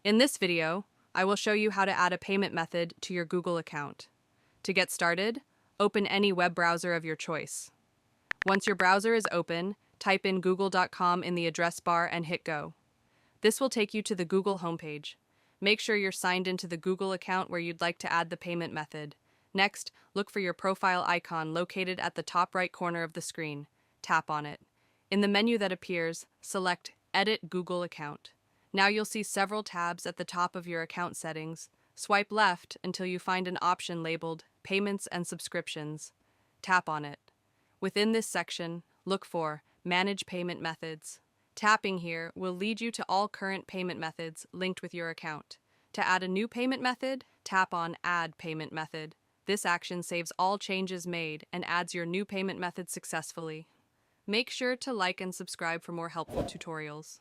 In this video, I will show you how to add a payment method to your Google account. To get started, open any web browser of your choice. Once your browser is open, type in google.com in the address bar and hit go. This will take you to the Google homepage. Make sure you're signed into the Google account where you'd like to add the payment method. Next, look for your profile icon located at the top right corner of the screen. Tap on it. In the menu that appears, select Edit Google Account. Now you'll see several tabs at the top of your account settings. Swipe left until you find an option labeled Payments and Subscriptions. Tap on it. Within this section, look for Manage Payment Methods. Tapping here will lead you to all current payment methods linked with your account. To add a new payment method, tap on Add Payment Method. This action saves all changes made and adds your new payment method successfully. Make sure to like and subscribe for more helpful tutorials.